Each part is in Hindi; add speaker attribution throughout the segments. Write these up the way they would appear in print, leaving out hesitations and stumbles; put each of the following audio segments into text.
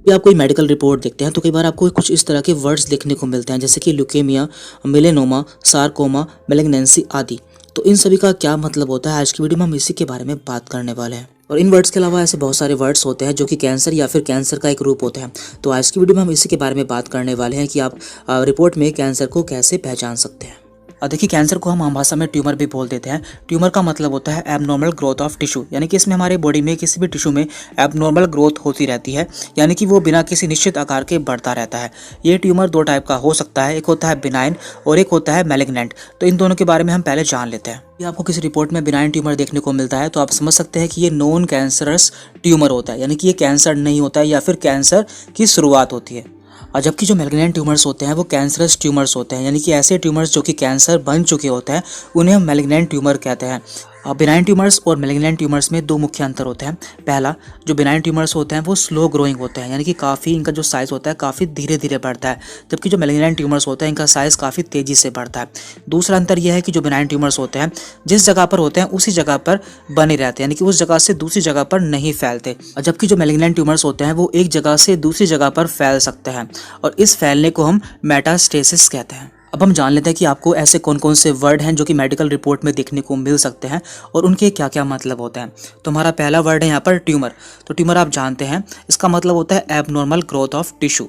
Speaker 1: जब आप कोई मेडिकल रिपोर्ट देखते हैं तो कई बार आपको कुछ इस तरह के वर्ड्स देखने को मिलते हैं, जैसे कि ल्यूकेमिया, मेलेनोमा, सारकोमा, मेलिग्नेंसी आदि। तो इन सभी का क्या मतलब होता है, आज की वीडियो में हम इसी के बारे में बात करने वाले हैं। और इन वर्ड्स के अलावा ऐसे बहुत सारे वर्ड्स होते हैं जो कि कैंसर या फिर कैंसर का एक रूप होता है। तो आज की वीडियो में हम इसी के बारे में बात करने वाले हैं कि आप रिपोर्ट में कैंसर को कैसे पहचान सकते हैं। देखिए, कैंसर को हम आम भाषा में ट्यूमर भी बोल देते हैं। ट्यूमर का मतलब होता है एबनॉर्मल ग्रोथ ऑफ टिश्यू, यानी कि इसमें हमारे बॉडी में किसी भी टिश्यू में एबनॉर्मल ग्रोथ होती रहती है, यानी कि वो बिना किसी निश्चित आकार के बढ़ता रहता है। ये ट्यूमर दो टाइप का हो सकता है, एक होता है बिनाइन और एक होता है मैलिग्नेंट। तो इन दोनों के बारे में हम पहले जान लेते हैं। यदि आपको किसी रिपोर्ट में बिनाइन ट्यूमर देखने को मिलता है तो आप समझ सकते हैं कि ये नॉन कैंसरस ट्यूमर होता है, यानी कि ये कैंसर नहीं होता है या फिर कैंसर की शुरुआत होती है। और जबकि जो मैलिग्नेंट ट्यूमर्स होते हैं वो कैंसरस ट्यूमर्स होते हैं, यानी कि ऐसे ट्यूमर्स जो कि कैंसर बन चुके होते हैं उन्हें हम मैलिग्नेंट ट्यूमर कहते हैं। बिनाइन ट्यूमर्स और मैलिग्नेंट ट्यूमर्स में दो मुख्य अंतर होते हैं। पहला, जो बिनाइन ट्यूमर्स होते हैं वो स्लो ग्रोइंग होते हैं, यानी कि काफ़ी इनका जो साइज़ होता है काफ़ी धीरे धीरे बढ़ता है, जबकि जो मैलिग्नेंट ट्यूमर्स होते हैं इनका साइज़ काफ़ी तेज़ी से बढ़ता है। दूसरा अंतर यह है कि जो बिनाइन ट्यूमर्स होते हैं जिस जगह पर होते हैं उसी जगह पर बने रहते हैं, यानी कि उस जगह से दूसरी जगह पर नहीं फैलते। जबकि जो मैलिग्नेंट ट्यूमर्स होते हैं वो एक जगह से दूसरी जगह पर फैल सकते हैं और इस फैलने को हम मेटास्टेसिस कहते हैं। अब हम जान लेते हैं कि आपको ऐसे कौन कौन से वर्ड हैं जो कि मेडिकल रिपोर्ट में देखने को मिल सकते हैं और उनके क्या क्या मतलब होते हैं। तो हमारा पहला वर्ड है यहाँ पर ट्यूमर। तो ट्यूमर आप जानते हैं, इसका मतलब होता है एबनॉर्मल ग्रोथ ऑफ टिश्यू।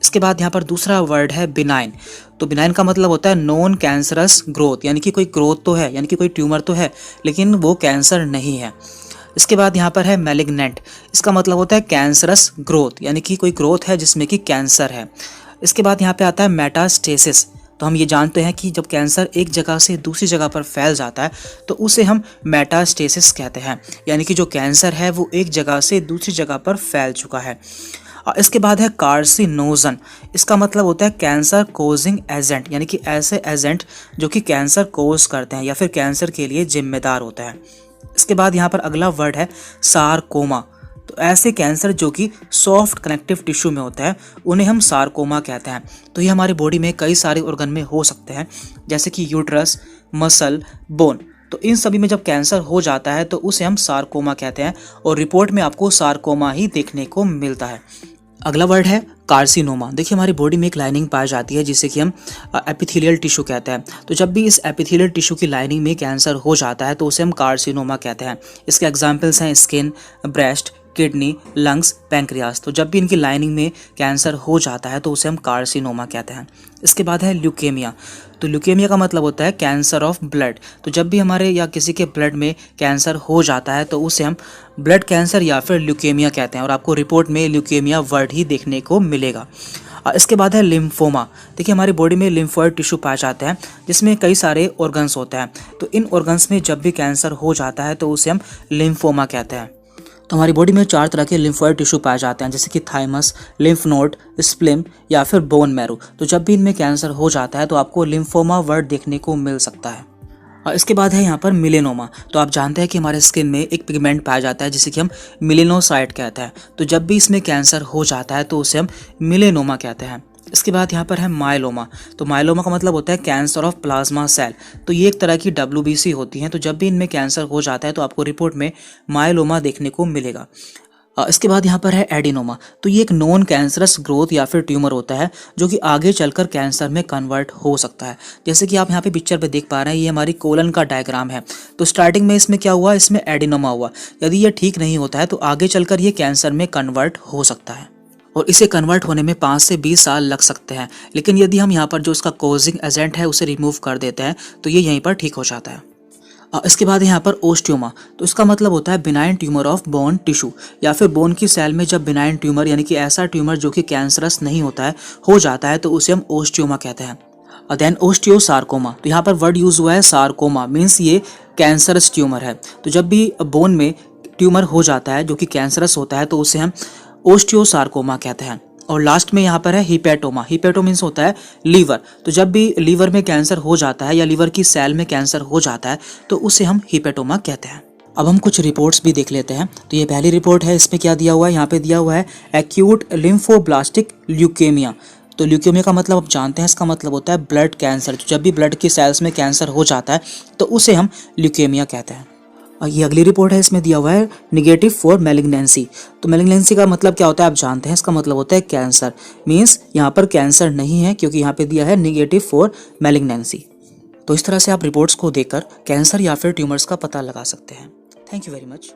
Speaker 1: इसके बाद यहाँ पर दूसरा वर्ड है बिनाइन। तो बिनाइन का मतलब होता है नॉन कैंसरस ग्रोथ, यानी कि कोई ग्रोथ तो है, यानी कि कोई ट्यूमर तो है लेकिन वो कैंसर नहीं है। इसके बाद यहाँ पर है मैलिग्नेंट। इसका मतलब होता है कैंसरस ग्रोथ, यानी कि कोई ग्रोथ है जिसमें कि कैंसर है। इसके बाद यहाँ पे आता है मेटास्टेसिस। तो हम ये जानते हैं कि जब कैंसर एक जगह से दूसरी जगह पर फैल जाता है तो उसे हम मेटास्टेसिस कहते हैं, यानी कि जो कैंसर है वो एक जगह से दूसरी जगह पर फैल चुका है। और इसके बाद है कार्सिनोजन। इसका मतलब होता है कैंसर कोजिंग एजेंट, यानी कि ऐसे एजेंट जो कि कैंसर कोज करते हैं या फिर कैंसर के लिए जिम्मेदार होता है। इसके बाद यहाँ पर अगला वर्ड है सारकोमा। तो ऐसे कैंसर जो कि सॉफ्ट कनेक्टिव टिश्यू में होता है उन्हें हम सारकोमा कहते हैं। तो ये हमारी बॉडी में कई सारे ऑर्गन में हो सकते हैं, जैसे कि यूट्रस, मसल, बोन। तो इन सभी में जब कैंसर हो जाता है तो उसे हम सारकोमा कहते हैं और रिपोर्ट में आपको सारकोमा ही देखने को मिलता है। अगला वर्ड है कार्सिनोमा। देखिए, हमारी बॉडी में एक लाइनिंग पाई जाती है जिसे कि हम एपिथेलियल टिश्यू कहते हैं। तो जब भी इस एपिथेलियल टिश्यू की लाइनिंग में कैंसर हो जाता है तो उसे हम कार्सिनोमा कहते हैं। इसके एग्जाम्पल्स हैं skin, breast, kidney, lungs, pancreas. तो जब भी इनकी लाइनिंग में कैंसर हो जाता है तो उसे हम कार्सिनोमा कहते हैं। इसके बाद है ल्यूकेमिया। तो ल्यूकेमिया का मतलब होता है कैंसर ऑफ ब्लड। तो जब भी हमारे या किसी के ब्लड में कैंसर हो जाता है तो उसे हम ब्लड कैंसर या फिर ल्यूकेमिया कहते हैं और आपको रिपोर्ट में ल्यूकेमिया वर्ड ही देखने को मिलेगा। इसके बाद है लिम्फोमा। देखिए, हमारी बॉडी में लिम्फोइड टिश्यू पाए जाते हैं जिसमें कई सारे ऑर्गन्स होते हैं। तो इन ऑर्गन्स में जब भी कैंसर हो जाता है तो उसे हम लिम्फोमा कहते हैं। तो हमारी बॉडी में 4 तरह के लिम्फोइड टिश्यू पाए जाते हैं, जैसे कि थाइमस, लिम्फ नोड, स्प्लीन या फिर बोन मैरो। तो जब भी इनमें कैंसर हो जाता है तो आपको लिम्फोमा वर्ड देखने को मिल सकता है। और इसके बाद है यहाँ पर मिलेनोमा। तो आप जानते हैं कि हमारे स्किन में एक पिगमेंट पाया जाता है जिसे कि हम मिलेनोसाइट कहते हैं। तो जब भी इसमें कैंसर हो जाता है तो उसे हम मिलेनोमा कहते हैं। इसके बाद यहाँ पर है माइलोमा। तो माइलोमा का मतलब होता है कैंसर ऑफ प्लाज्मा सेल। तो ये एक तरह की WBC होती हैं। तो जब भी इनमें कैंसर हो जाता है तो आपको रिपोर्ट में माइलोमा देखने को मिलेगा। इसके बाद यहाँ पर है एडिनोमा। तो ये एक नॉन कैंसरस ग्रोथ या फिर ट्यूमर होता है जो कि आगे चलकर कैंसर में कन्वर्ट हो सकता है। जैसे कि आप यहाँ पे पिक्चर पे देख पा रहे हैं, ये हमारी कोलन का डायग्राम है। तो स्टार्टिंग में इसमें क्या हुआ, इसमें एडिनोमा हुआ। यदि ये ठीक नहीं होता है तो आगे चलकर ये कैंसर में कन्वर्ट हो सकता है और इसे कन्वर्ट होने में 5 से 20 साल लग सकते हैं। लेकिन यदि हम यहाँ पर जो इसका कोजिंग एजेंट है उसे रिमूव कर देते हैं तो ये यहीं पर ठीक हो जाता है। इसके बाद यहाँ पर ओस्टियोमा। तो इसका मतलब होता है benign tumour of bone tissue, या फिर बोन की सेल में जब बिनाइन ट्यूमर यानी कि ऐसा ट्यूमर जो कि कैंसरस नहीं होता है हो जाता है तो उसे हम ओस्टियोमा कहते हैं। देन ओस्टियोसार्कोमा। तो यहाँ पर वर्ड यूज हुआ है सार्कोमा, मीन्स ये कैंसरस ट्यूमर है। तो जब भी बोन में ट्यूमर हो जाता है जो कि कैंसरस होता है तो उसे हम ओस्टियोसार्कोमा कहते हैं। और लास्ट में यहाँ पर है हिपेटोमा। हिपेटो मीन्स होता है लीवर। तो जब भी लीवर में कैंसर हो जाता है या लीवर की सेल में कैंसर हो जाता है तो उसे हम हिपेटोमा कहते हैं। अब हम कुछ रिपोर्ट्स भी देख लेते हैं। तो ये पहली रिपोर्ट है, इसमें क्या दिया हुआ है, यहाँ पे दिया हुआ है एक्यूट लिम्फोब्लास्टिक ल्यूकेमिया। तो ल्यूकेमिया का मतलब आप जानते हैं, इसका मतलब होता है ब्लड कैंसर। तो जब भी ब्लड की सेल्स में कैंसर हो जाता है तो उसे हम ल्यूकेमिया कहते हैं। ये अगली रिपोर्ट है, इसमें दिया हुआ है निगेटिव फॉर मैलिग्नेंसी। तो मैलिग्नेंसी का मतलब क्या होता है आप जानते हैं, इसका मतलब होता है कैंसर। मीन्स यहाँ पर कैंसर नहीं है क्योंकि यहाँ पे दिया है निगेटिव फॉर मैलिग्नेंसी। तो इस तरह से आप रिपोर्ट्स को देखकर कैंसर या फिर ट्यूमर्स का पता लगा सकते हैं। Thank you very much.